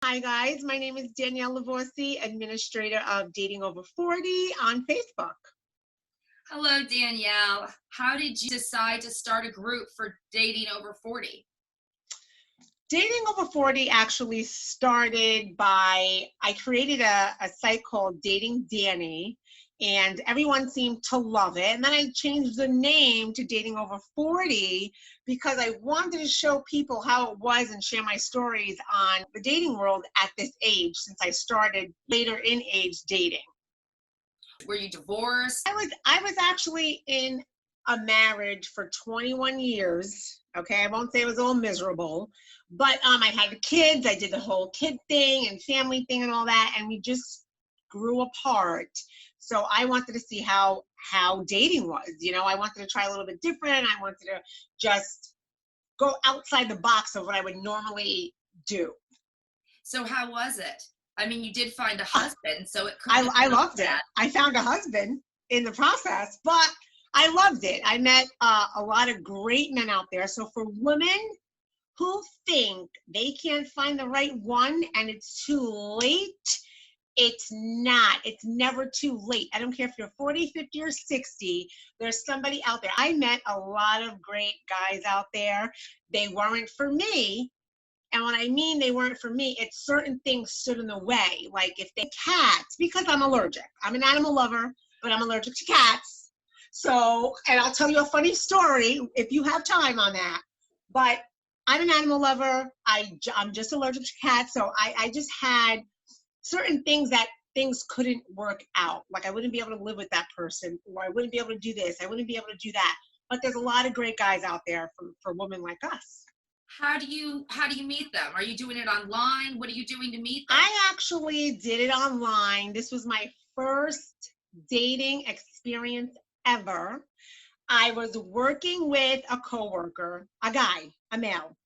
Hi guys, my name is Danielle Lavorsi, administrator of Dating Over 40 on Facebook. Hello, Danielle. How did you decide to start a group for Dating Over 40? Dating Over 40 actually started by, I created a site called Dating Danny, and everyone seemed to love it. And then I changed the name to Dating Over 40 because I wanted to show people how it was and share my stories on the dating world at this age, since I started later in age dating. Were you divorced? I was actually in a marriage for 21 years. Okay, I won't say it was all miserable, but I had the kids. I did the whole kid thing and family thing and all that, and we just grew apart. So I wanted to see how dating was. I wanted to try a little bit different. I wanted to just go outside the box of what I would normally do. So how was it? I mean, you did find a husband, so it could. I loved it. I found a husband in the process, but I loved it. I met a lot of great men out there. So for women who think they can't find the right one and it's too late, it's not. It's never too late. I don't care if you're 40, 50, or 60. There's somebody out there. I met a lot of great guys out there. They weren't for me. And when I mean they weren't for me, it's certain things stood in the way. Like if they cats, because I'm allergic. I'm an animal lover, but I'm allergic to cats. So, and I'll tell you a funny story if you have time on that. But I'm an animal lover. I'm just allergic to cats. So I just had certain things that things couldn't work out. Like I wouldn't be able to live with that person, or I wouldn't be able to do this. I wouldn't be able to do that. But there's a lot of great guys out there for women like us. How do you meet them? Are you doing it online? What are you doing to meet them? I actually did it online. This was my first dating experience ever. I was working with a coworker, a guy, a male,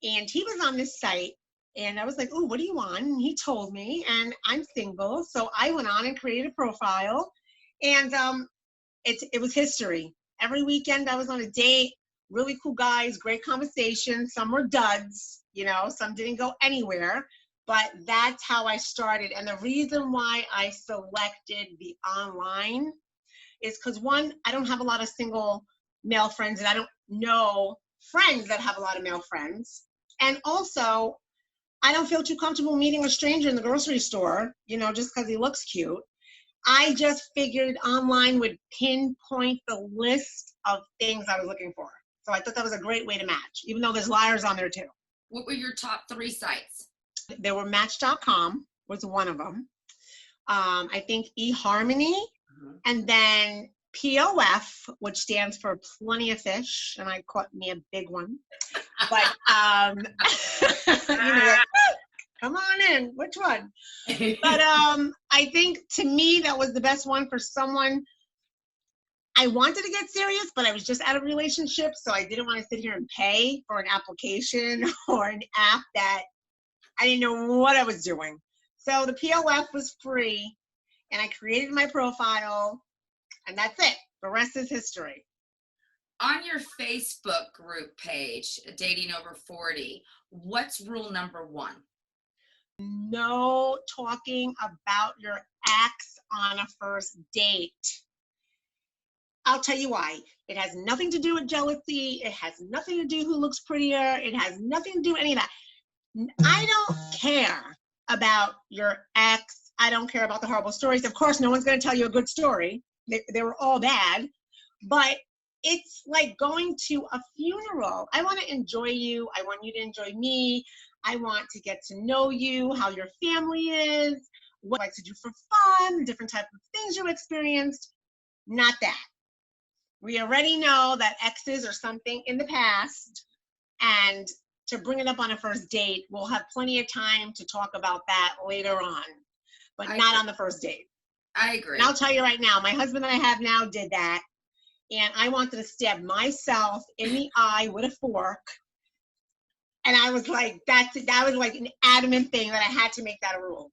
and he was on this site. And I was like, "Ooh, what do you want?" And he told me, and I'm single, so I went on and created a profile, and it was history. Every weekend I was on a date. Really cool guys, great conversation. Some were duds, some didn't go anywhere, but that's how I started. And the reason why I selected the online is because, one, I don't have a lot of single male friends, and I don't know friends that have a lot of male friends. And also, I don't feel too comfortable meeting a stranger in the grocery store, just because he looks cute. I just figured online would pinpoint the list of things I was looking for. So I thought that was a great way to match, even though there's liars on there too. What were your top 3 sites? There were Match.com was one of them. I think eHarmony, and then POF, which stands for Plenty of Fish, and I caught me a big one. But like, come on in, which one? But I think to me that was the best one for someone. I wanted to get serious, but I was just out of a relationship, so I didn't want to sit here and pay for an application or an app that I didn't know what I was doing. So the POF was free, and I created my profile, and that's it. The rest is history. On your Facebook group page, Dating Over 40, what's rule number 1? No talking about your ex on a first date. I'll tell you why. It has nothing to do with jealousy. It has nothing to do who looks prettier. It has nothing to do with any of that. I don't care about your ex. I don't care about the horrible stories. Of course, no one's going to tell you a good story. They were all bad. But it's like going to a funeral. I want to enjoy you. I want you to enjoy me. I want to get to know you, how your family is, what you like to do for fun, different types of things you experienced. Not that. We already know that exes are something in the past, and to bring it up on a first date, we'll have plenty of time to talk about that later on, but not on the first date. I agree. And I'll tell you right now, my husband that I have now did that, and I wanted to stab myself in the eye with a fork, and I was like, that was like an adamant thing that I had to make that a rule.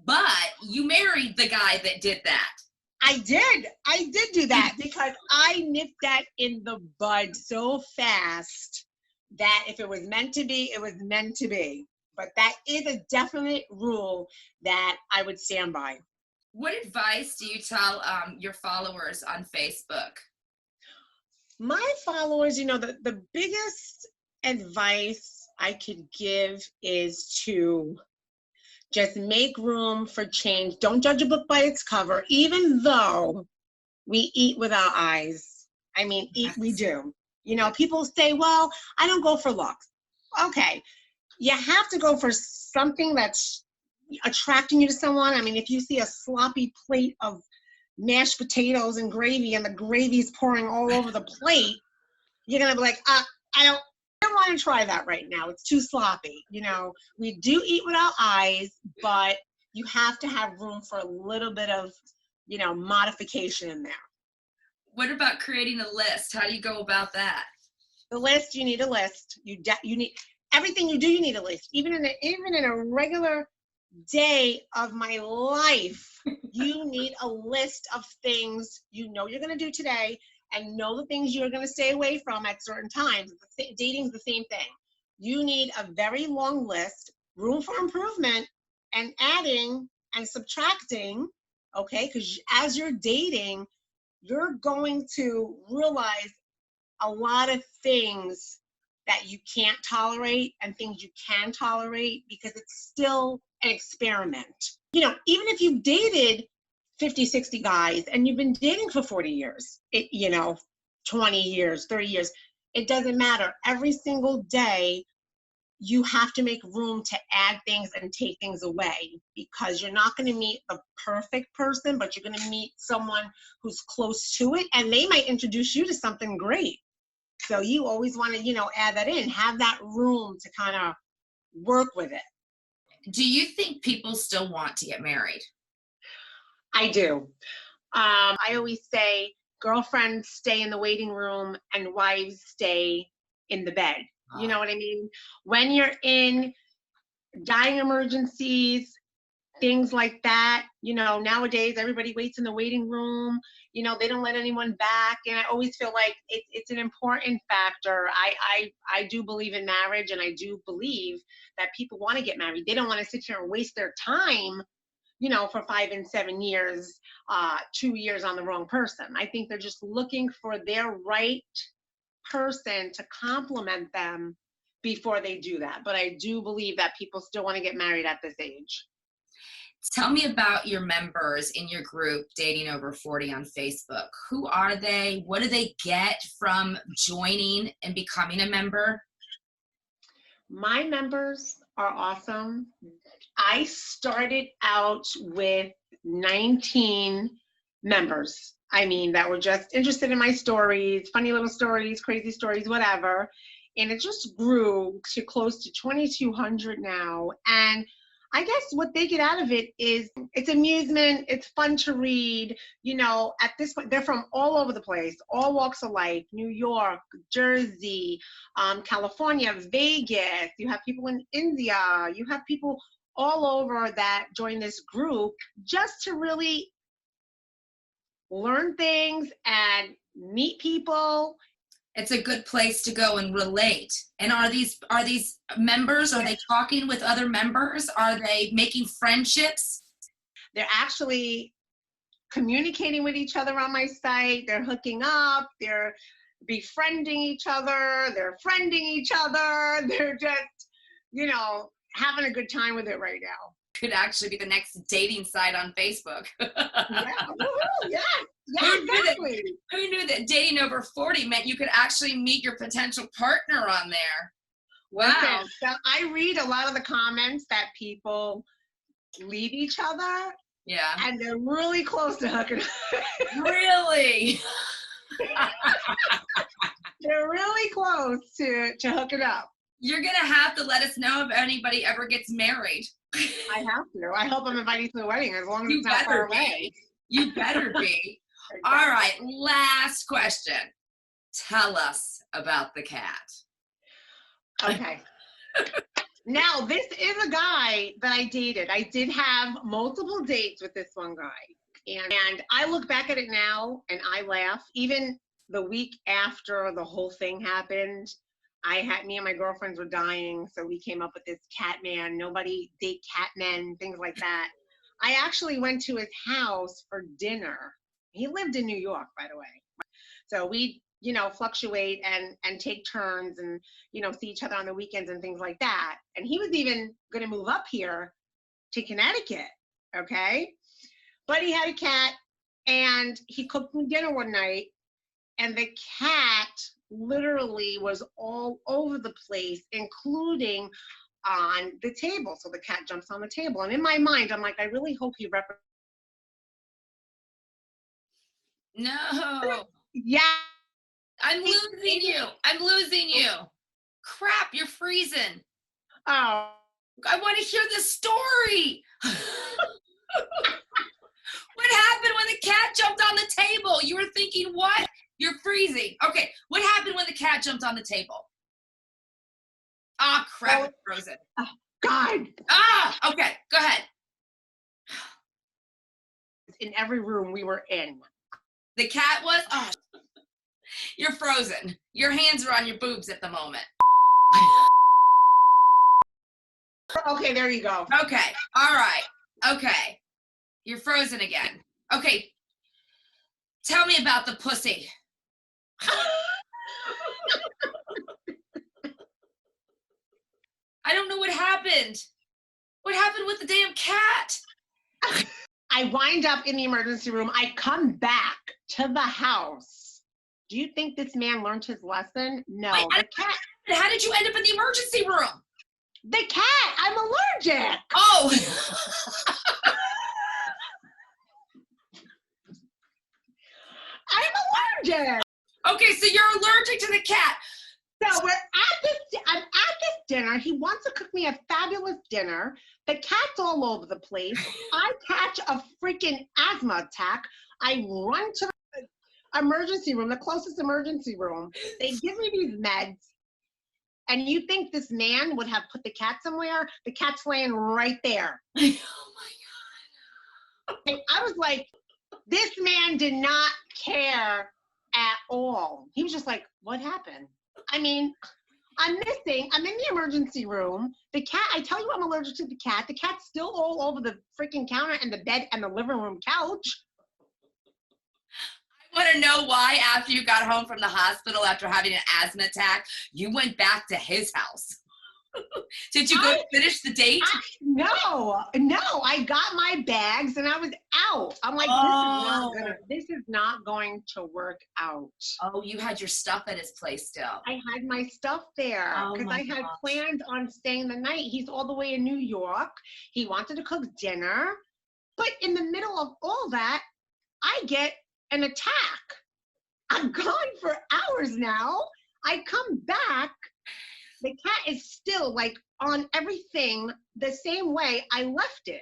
But you married the guy that did that. I did do that because I nipped that in the bud so fast that if it was meant to be, it was meant to be. But that is a definite rule that I would stand by. What advice do you tell your followers on Facebook? My followers, the biggest advice I could give is to just make room for change. Don't judge a book by its cover, even though we eat with our eyes. I mean, we do. People say, well, I don't go for looks. Okay. You have to go for something that's attracting you to someone. I mean, if you see a sloppy plate of mashed potatoes and gravy and the gravy's pouring all over the plate, you're going to be like, I don't want to try that right now. It's too sloppy. We do eat with our eyes, but you have to have room for a little bit of, modification in there. What about creating a list? How do you go about that? The list, you need a list. You need everything you do. You need a list. Even in a regular day of my life, you need a list of things you're going to do today, and know the things you're going to stay away from at certain times. Dating's the same thing. You need a very long list, room for improvement, and adding and subtracting, okay? Because as you're dating, you're going to realize a lot of things that you can't tolerate and things you can tolerate, because it's still an experiment. Even if you've dated 50, 60 guys and you've been dating for 40 years, 20 years, 30 years, it doesn't matter. Every single day, you have to make room to add things and take things away, because you're not going to meet the perfect person, but you're going to meet someone who's close to it, and they might introduce you to something great. So you always want to, add that in, have that room to kind of work with it. Do you think people still want to get married? I do. I always say girlfriends stay in the waiting room and wives stay in the bed. You know what I mean? When you're in dying emergencies, things like that, nowadays everybody waits in the waiting room. They don't let anyone back. And I always feel like it's an important factor. I do believe in marriage, and I do believe that people want to get married. They don't want to sit here and waste their time, for 5 and 7 years, 2 years on the wrong person. I think they're just looking for their right person to complement them before they do that. But I do believe that people still want to get married at this age. Tell me about your members in your group, Dating Over 40 on Facebook. Who are they? What do they get from joining and becoming a member? My members are awesome. I started out with 19 members. That were just interested in my stories, funny little stories, crazy stories, whatever. And it just grew to close to 2,200 now. And I guess what they get out of it is it's amusement, it's fun to read. At this point, they're from all over the place, all walks of life, New York, Jersey, California, Vegas. You have people in India. You have people all over that join this group just to really learn things and meet people. It's a good place to go and relate. And are these members, are they talking with other members? Are they making friendships? They're actually communicating with each other on my site. They're hooking up. They're befriending each other. They're friending each other. They're just, having a good time with it right now. Could actually be the next dating site on Facebook. Yeah. Yeah. Yeah, exactly. Who knew that Dating Over 40 meant you could actually meet your potential partner on there? Wow. Listen, so I read a lot of the comments that people leave each other. Yeah. And they're really close to hooking up. Really? They're really close to hooking up. You're going to have to let us know if anybody ever gets married. I have to. I hope I'm invited to the wedding, as long as it's not far away. You better be. Exactly. All right, last question. Tell us about the cat. Okay. Now, this is a guy that I dated. I did have multiple dates with this one guy. And I look back at it now and I laugh. Even the week after the whole thing happened, Me and my girlfriends were dying, so we came up with this cat man. Nobody date cat men, things like that. I actually went to his house for dinner. He lived in New York, by the way. So we, fluctuate and take turns and, see each other on the weekends and things like that. And he was even going to move up here to Connecticut. Okay. But he had a cat and he cooked me dinner one night, and the cat literally was all over the place, including on the table. So the cat jumps on the table. And in my mind, I'm like, I really hope he No. Yeah. I'm losing you. I'm losing you. Crap, you're freezing. Oh. I want to hear the story. What happened when the cat jumped on the table? You were thinking what? You're freezing. Okay, what happened when the cat jumped on the table? Ah, crap, it's frozen. Oh, God. Ah, okay, go ahead. In every room we were in. The cat was? Oh, you're frozen. Your hands are on your boobs at the moment. Okay, there you go. Okay, all right. Okay, you're frozen again. Okay, tell me about the pussy. I don't know what happened. What happened with the damn cat? I wind up in the emergency room. I come back to the house. Do you think this man learned his lesson? No. Wait, the cat. How did you end up in the emergency room? The cat. I'm allergic. Oh. I'm allergic. Okay, so you're allergic to the cat. So I'm at this dinner. He wants to cook me a fabulous dinner. The cat's all over the place. I catch a freaking asthma attack. I run to the emergency room, the closest emergency room. They give me these meds. And you think this man would have put the cat somewhere? The cat's laying right there. Oh my God. And I was like, this man did not care at all. He was just like, what happened? I mean, I'm in the emergency room. The cat, I tell you I'm allergic to the cat. The cat's still all over the freaking counter and the bed and the living room couch. I want to know why after you got home from the hospital after having an asthma attack, you went back to his house. Did you go finish the date? No. I got my bags and I was out. I'm like, this is not going to work out. Oh, you had your stuff at his place still. I had my stuff there because I had planned on staying the night. He's all the way in New York. He wanted to cook dinner. But in the middle of all that, I get an attack. I'm gone for hours now. I come back. The cat is still like on everything the same way I left it.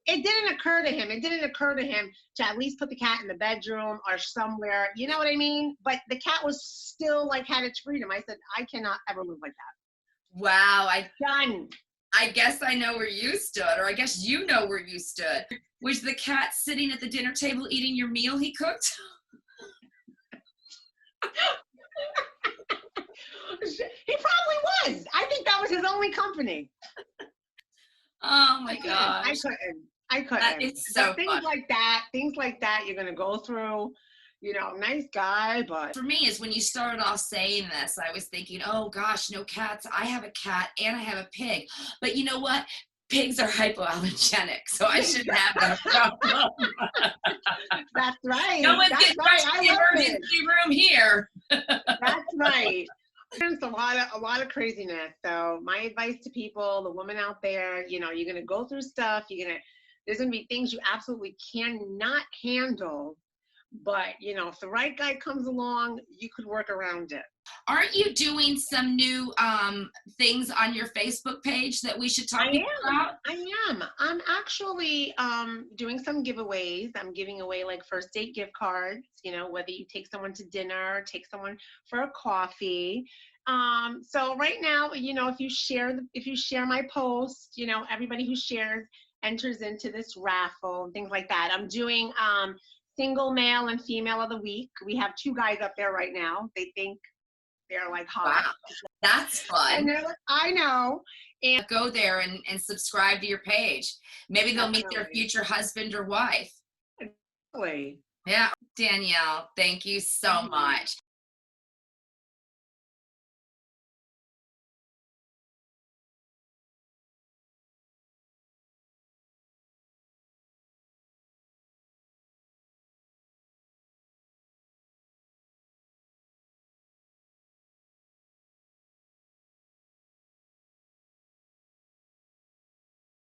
It didn't occur to him. To at least put the cat in the bedroom or somewhere. You know what I mean? But the cat was still like had its freedom. I said, I cannot ever live like that. Wow. Done. I guess I know where you stood, or I guess you know where you stood. Was the cat sitting at the dinner table eating your meal he cooked? He probably was. I think that was his only company. Oh my gosh. I couldn't. It's so things like that you're gonna go through. Nice guy, but for me is when you started off saying this, I was thinking, oh gosh, no cats. I have a cat and I have a pig. But you know what? Pigs are hypoallergenic, so I shouldn't have that problem. That's right. No one's getting rushed to the emergency room here. That's right. There's a lot of craziness. So my advice to people, the woman out there, you're going to go through stuff. There's going to be things you absolutely cannot handle. But, if the right guy comes along, you could work around it. Aren't you doing some new things on your Facebook page that we should talk about? I am. I'm actually doing some giveaways. I'm giving away like first date gift cards, whether you take someone to dinner, take someone for a coffee. So right now, if you share my post, everybody who shares enters into this raffle and things like that. I'm doing single male and female of the week. We have 2 guys up there right now. They think They're like hot. Wow. That's fun. And they're like, I know. And Go there and subscribe to your page. Maybe they'll meet their definitely. future husband or wife. Exactly. Yeah. Danielle, thank you so Mhm. much.